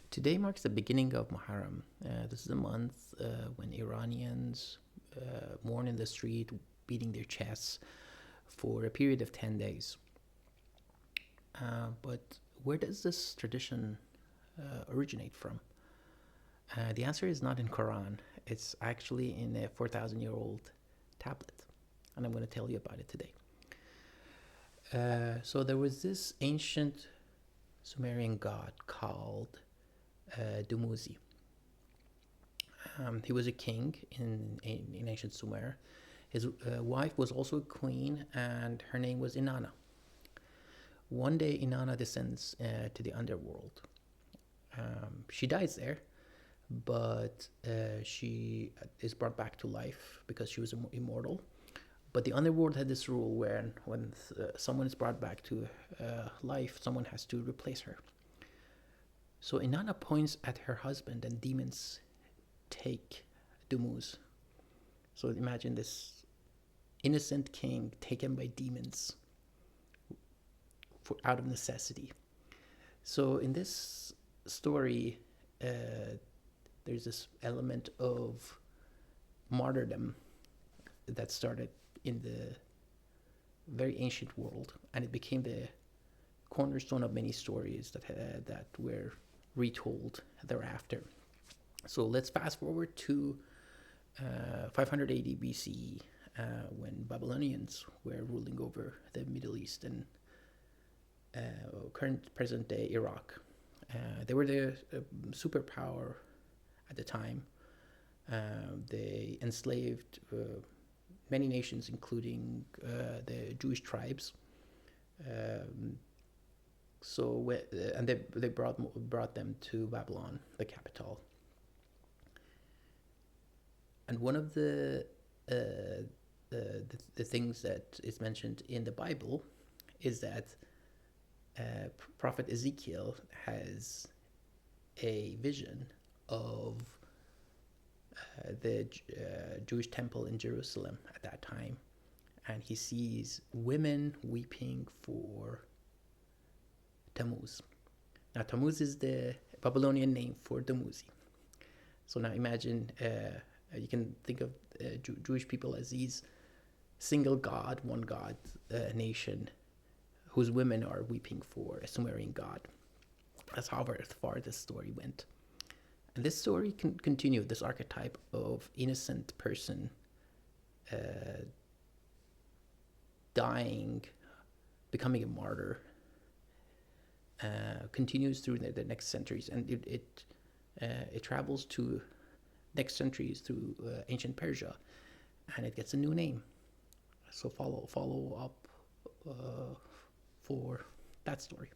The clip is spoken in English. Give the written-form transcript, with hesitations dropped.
Today marks the beginning of Muharram. This is a month when Iranians mourn in the street, beating their chests for a period of 10 days. But where does this tradition originate from? The answer is not in Quran. It's actually in a 4,000-year-old tablet, and I'm going to tell you about it today. So there was this ancient Sumerian god called Dumuzi. He was a king in ancient Sumer. His wife was also a queen, and her name was Inanna. One day, Inanna descends to the underworld. She dies there, but she is brought back to life because she was immortal. But the underworld had this rule where when someone is brought back to life, someone has to replace her. So Inanna points at her husband, and demons take Dumuzi. So imagine this innocent king taken by demons out of necessity. So in this story, there's this element of martyrdom that started in the very ancient world, and it became the cornerstone of many stories that were retold thereafter. So let's fast forward to 580 BCE, when Babylonians were ruling over the Middle East and current present-day Iraq. They were the superpower at the time. They enslaved many nations, including the Jewish tribes. And they brought them to Babylon, the capital. And one of the things that is mentioned in the Bible is that Prophet Ezekiel has a vision of the Jewish temple in Jerusalem at that time, and he sees women weeping for Tammuz. Now, Tammuz is the Babylonian name for Dumuzi. So now imagine, you can think of Jewish people as these single god, one god nation, whose women are weeping for a Sumerian god. That's how far this story went. And this story can continue, this archetype of innocent person dying, becoming a martyr, continues through the next centuries, and it travels to next centuries through ancient Persia, and it gets a new name. So follow up for that story.